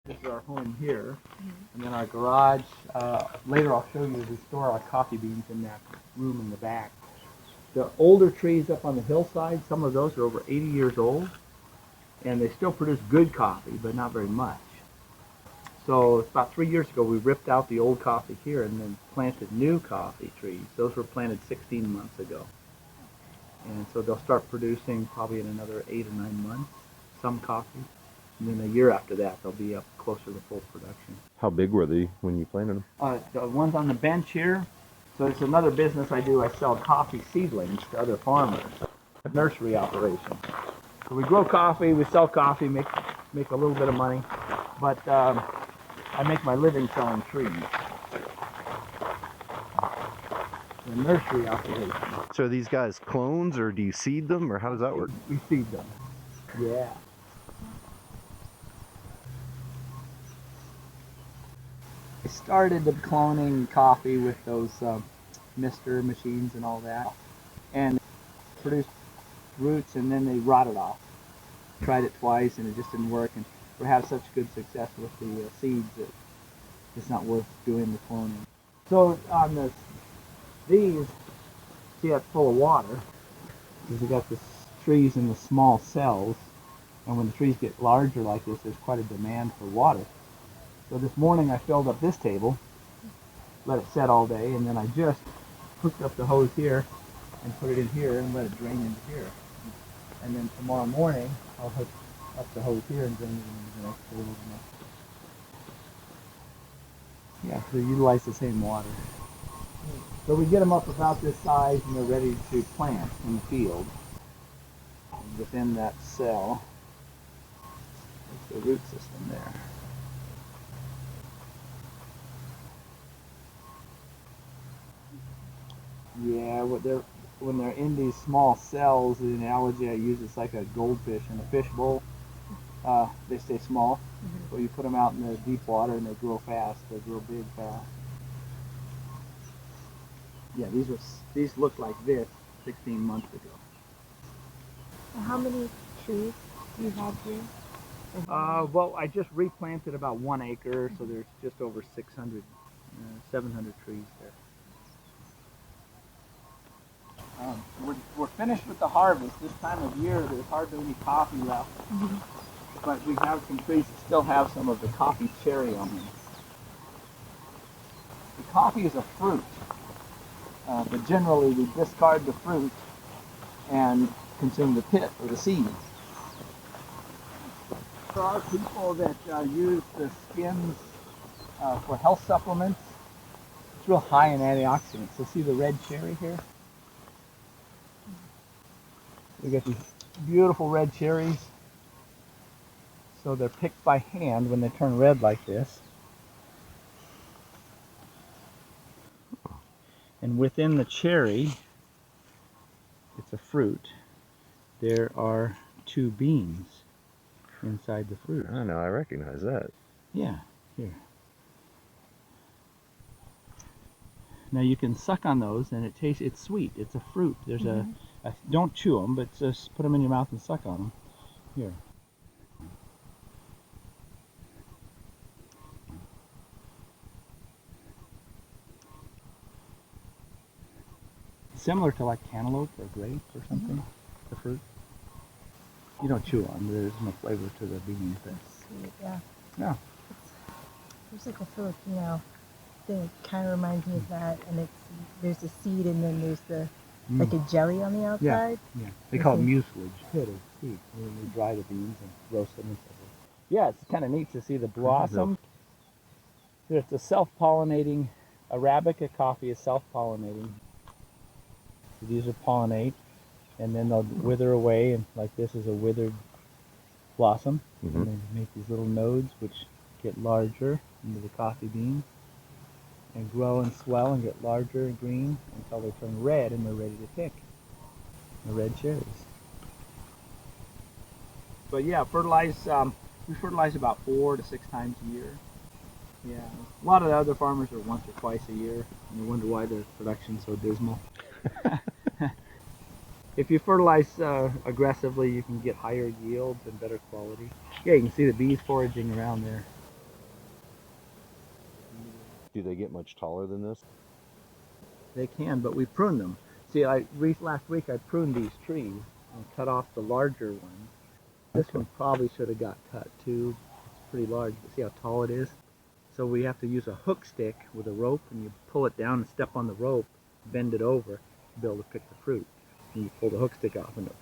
This is our home here, and then our garage. Later I'll show you we store our coffee beans in that room in the back. The older trees up on the hillside, some of those are over 80 years old, and they still produce good coffee, but not very much. So about 3 years ago we ripped out the old coffee here and then planted new coffee trees. Those were planted 16 months ago. And so they'll start producing probably in another 8 or 9 months, some coffee. And then a year after that, they'll be up closer to full production. How big were they when you planted them? The ones on the bench here, so it's another business I do. I sell coffee seedlings to other farmers, a nursery operation. So we grow coffee, we sell coffee, make a little bit of money, but I make my living selling trees. A nursery operation. So are these guys clones, or do you seed them, or how does that work? We seed them. Yeah. I started the cloning coffee with those mister machines and all that, and produced roots, and then they rotted off. Tried it twice and it just didn't work, and we have such good success with the seeds that it's not worth doing the cloning. So on these, see that's full of water, because we got the trees in the small cells, and when the trees get larger like this, there's quite a demand for water. So this morning I filled up this table, let it set all day, and then I just hooked up the hose here and put it in here and let it drain into here. And then tomorrow morning I'll hook up the hose here and drain it into the next table. Yeah, so utilize the same water. So we get them up about this size and they're ready to plant in the field. And within that cell, there's the root system there. Yeah, when they're in these small cells, the analogy I use is like a goldfish in a fish bowl. They stay small, so you put them out in the deep water and they grow fast. They grow big fast. Yeah, these look like this 16 months ago. How many trees do you have here? Well, I just replanted about 1 acre, so there's just over 600, 700 trees there. We're finished with the harvest. This time of year, there's hardly any coffee left. But we have some trees that still have some of the coffee cherry on them. The coffee is a fruit, but generally we discard the fruit and consume the pit or the seeds. There are people that use the skins for health supplements. It's real high in antioxidants. So see the red cherry here? We get these beautiful red cherries. So they're picked by hand when they turn red like this. And within the cherry, it's a fruit, there are 2 beans inside the fruit. I know, I recognize that. Yeah, here. Now you can suck on those and it's sweet. It's a fruit. There's don't chew them, but just put them in your mouth and suck on them. Here. Similar to like cantaloupe or grape or something, the fruit. You don't chew on them. There's no flavor to the beans. Sweet, yeah. No. There's like a Filipino thing. It kind of reminds me of that, and there's the seed, and then there's the like a jelly on the outside. Yeah. They call it mucilage. Pit of seed. We dry the beans and roast them and stuff. Yeah, it's kind of neat to see the blossom. It's a self-pollinating. Arabica coffee is self-pollinating. So these are pollinate, and then they'll wither away, and like this is a withered blossom. And they make these little nodes, which get larger into the coffee beans and grow and swell and get larger and green until they turn red and they're ready to pick. The red cherries. But yeah, we fertilize about 4 to 6 times a year. Yeah, a lot of the other farmers are once or twice a year, and you wonder why their production's so dismal. If you fertilize aggressively, you can get higher yields and better quality. Yeah, you can see the bees foraging around there. Do they get much taller than this? They can, but we prune them. See, last week I pruned these trees and cut off the larger ones. This one probably should have got cut too. It's pretty large, but see how tall it is? So we have to use a hook stick with a rope, and you pull it down and step on the rope, bend it over to be able to pick the fruit. And you pull the hook stick off and it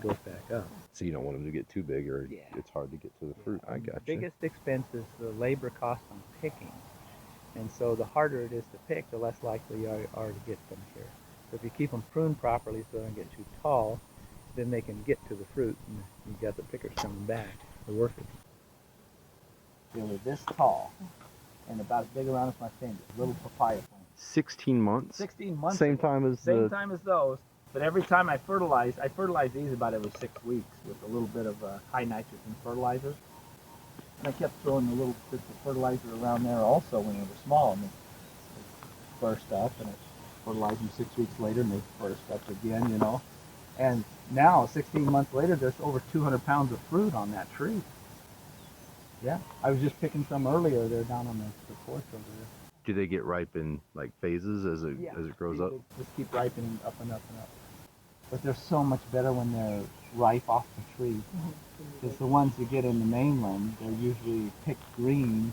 goes back up. So you don't want them to get too big, or Yeah. it's hard to get to the fruit. I The got you. biggest expense is the labor cost on picking. And so the harder it is to pick, the less likely you are to get them here. So if you keep them pruned properly so they don't get too tall, then they can get to the fruit, and you got the pickers coming back, the workers. They were this tall and about as big around as my finger, little papaya plant. 16 months? 16 months Same ago. time as Same the... time as those. But every time I fertilize these about every 6 weeks with a little bit of high nitrogen fertilizer. And I kept throwing the little bits of fertilizer around there also when they were small, and they burst up, and I fertilized them 6 weeks later, and they burst up again, you know. And now, 16 months later, there's over 200 pounds of fruit on that tree. Yeah, I was just picking some earlier. They're down on the porch over there. Do they get ripe in like phases as it grows up? They just keep ripening up and up and up. But they're so much better when they're ripe off the tree. Because the ones you get in the mainland, they're usually picked green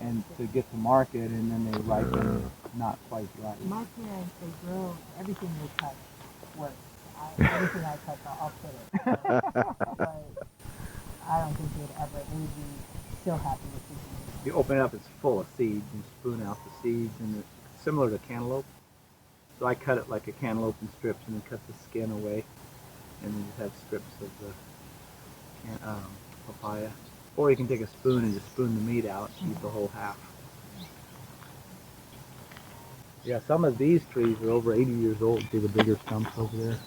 and to get to market, and then they ripen not quite ripe. My parents, they grow everything they touch works. Everything I touch, I'll put it. But I don't think they would be still happy with this. You open it up, it's full of seeds, and spoon out the seeds, and it's similar to cantaloupe. So I cut it like a cantaloupe in strips, and then cut the skin away, and then just have strips of the papaya. Or you can take a spoon and just spoon the meat out and eat the whole half. Yeah, some of these trees are over 80 years old. See the bigger stumps over there?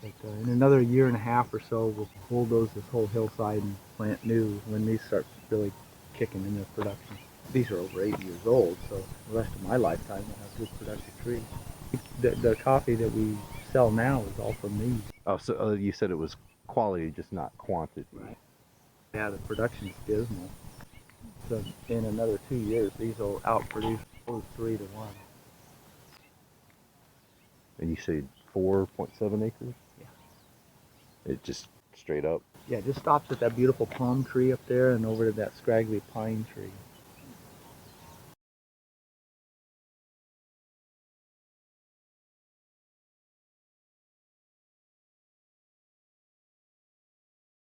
But in another year and a half or so, we'll bulldoze this whole hillside and plant new when these start really kicking in their production. These are over 80 years old, so the rest of my lifetime we'll have good productive trees. The coffee that we sell now is all from these. Oh, so you said it was quality, just not quantity. Right. Yeah, the production is dismal. So in another 2 years, these will outproduce 3 to 1. And you say 4.7 acres? Yeah. It just straight up? Yeah, it just stops at that beautiful palm tree up there and over to that scraggly pine tree.